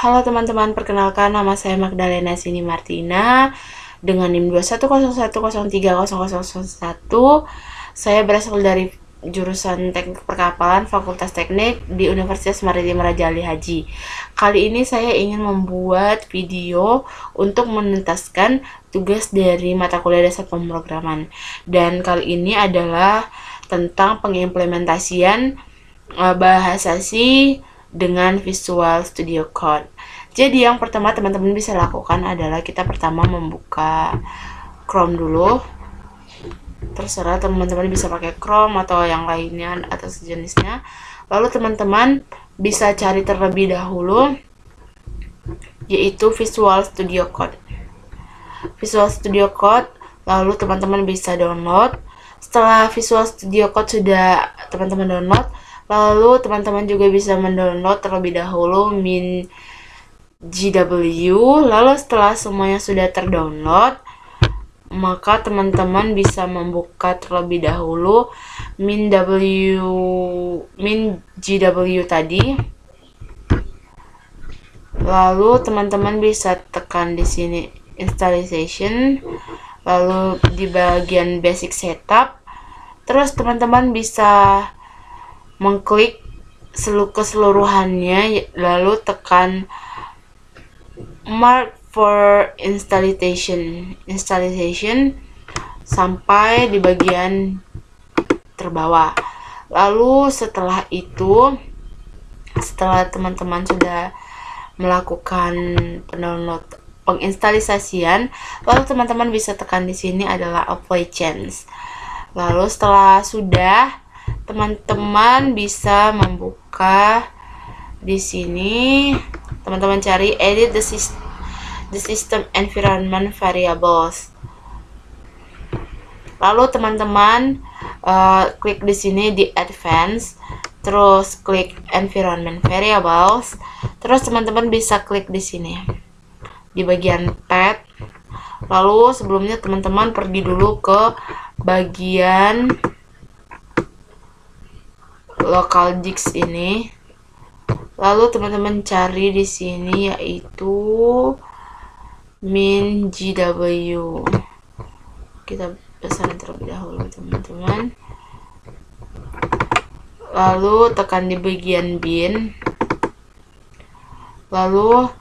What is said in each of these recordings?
Halo teman-teman, perkenalkan nama saya Magdalena Sini Martina dengan NIM 210103001. Saya berasal dari jurusan Teknik Perkapalan Fakultas Teknik di Universitas Maritim Raja Ali Haji. Kali ini saya ingin membuat video untuk menuntaskan tugas dari mata kuliah dasar pemrograman. Dan kali ini adalah tentang pengimplementasian bahasa C dengan Visual Studio Code. Jadi yang pertama teman-teman bisa lakukan adalah kita pertama membuka Chrome dulu. Terserah teman-teman bisa pakai Chrome atau yang lainnya atau sejenisnya. Lalu teman-teman bisa cari terlebih dahulu yaitu Visual Studio Code. Visual Studio Code lalu teman-teman bisa download. Setelah Visual Studio Code sudah teman-teman download, lalu teman-teman juga bisa mendownload terlebih dahulu MinGW. Lalu setelah semuanya sudah terdownload, maka teman-teman bisa membuka terlebih dahulu MinGW tadi. Lalu teman-teman bisa tekan di sini installation, lalu di bagian basic setup. Terus teman-teman bisa mengklik keseluruhannya, lalu tekan mark for installation sampai di bagian terbawah. Lalu setelah itu, setelah teman-teman sudah melakukan penginstalasian, lalu teman-teman bisa tekan di sini adalah apply change. Lalu setelah sudah, teman-teman bisa membuka di sini. Teman-teman cari edit the system environment variables. Lalu teman-teman klik di sini di advance, terus klik environment variables. Terus teman-teman bisa klik di sini di bagian path. Lalu sebelumnya teman-teman pergi dulu ke bagian local disk ini. Lalu teman-teman cari di sini yaitu MinGW. Kita pesan terlebih dahulu teman-teman. Lalu tekan di bagian bin. Lalu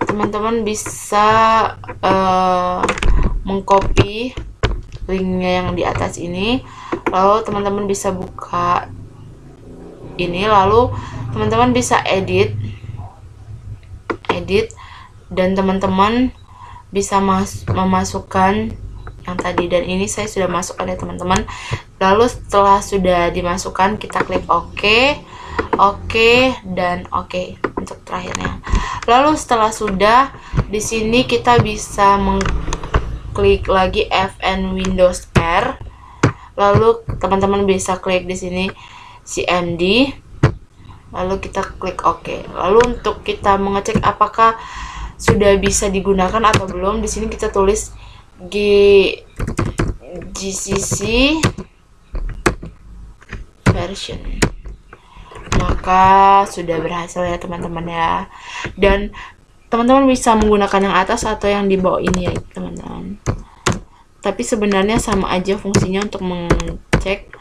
teman-teman bisa mengcopy linknya yang di atas ini. Lalu teman-teman bisa buka ini, lalu teman-teman bisa edit dan teman-teman bisa memasukkan yang tadi, dan ini saya sudah masukkan ya teman-teman. Lalu setelah sudah dimasukkan, kita klik OK dan OK untuk terakhirnya. Lalu setelah sudah, di sini kita bisa mengklik lagi Fn Windows R. Lalu teman-teman bisa klik di sini CMD, lalu kita klik OK. Lalu untuk kita mengecek apakah sudah bisa digunakan atau belum, di sini kita tulis GCC version, maka sudah berhasil ya teman-teman ya. Dan teman-teman bisa menggunakan yang atas atau yang di bawah ini ya teman-teman, tapi sebenarnya sama aja fungsinya untuk mengecek.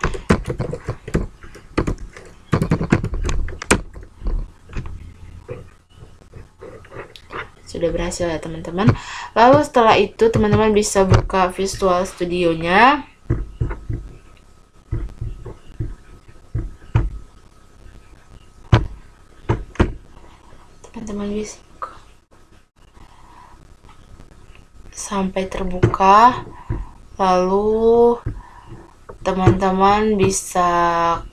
Sudah berhasil ya teman-teman. Lalu setelah itu teman-teman bisa buka Visual Studio-nya. Teman-teman bisa sampai terbuka. Lalu teman-teman bisa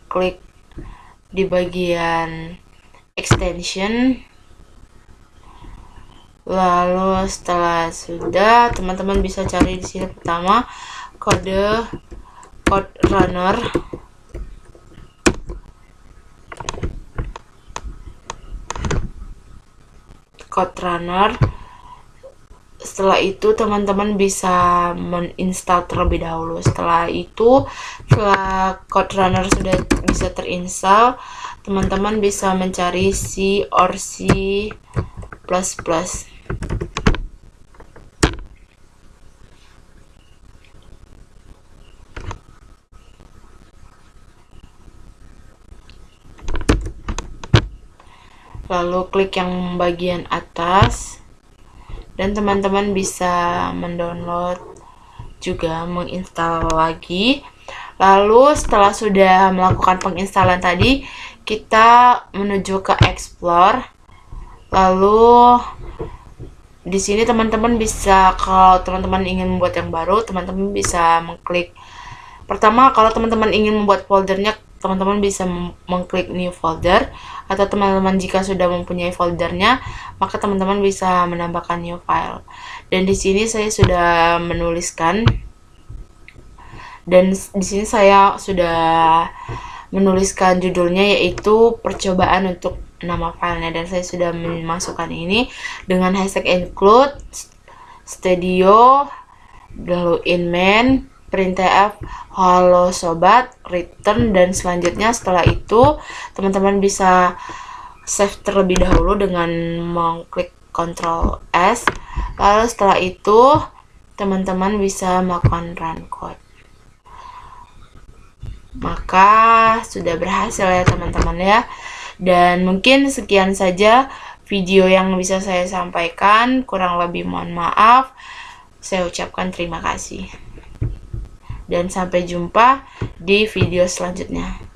klik di bagian extension. Lalu setelah sudah, teman-teman bisa cari di sini pertama code runner. Setelah itu teman-teman bisa menginstal terlebih dahulu. Setelah code runner sudah bisa terinstall, teman-teman bisa mencari C or C plus. Lalu klik yang bagian atas, dan teman-teman bisa mendownload juga menginstal lagi. Lalu setelah sudah melakukan penginstalan tadi, kita menuju ke explore. Lalu di sini teman-teman bisa, kalau teman-teman ingin membuat yang baru, teman-teman bisa mengklik. Pertama, kalau teman-teman ingin membuat foldernya, teman-teman bisa mengklik new folder, atau teman-teman jika sudah mempunyai foldernya, maka teman-teman bisa menambahkan new file. Dan di sini saya sudah menuliskan, dan di sini saya sudah menuliskan judulnya, yaitu percobaan untuk nama filenya, dan saya sudah memasukkan ini dengan hashtag include studio, lalu in main, printf, halo sobat, return, dan selanjutnya setelah itu teman-teman bisa save terlebih dahulu dengan mengklik Ctrl S. Lalu setelah itu teman-teman bisa melakukan run code. Maka sudah berhasil ya teman-teman ya. Dan mungkin sekian saja video yang bisa saya sampaikan, kurang lebih mohon maaf. Saya ucapkan terima kasih. Dan sampai jumpa di video selanjutnya.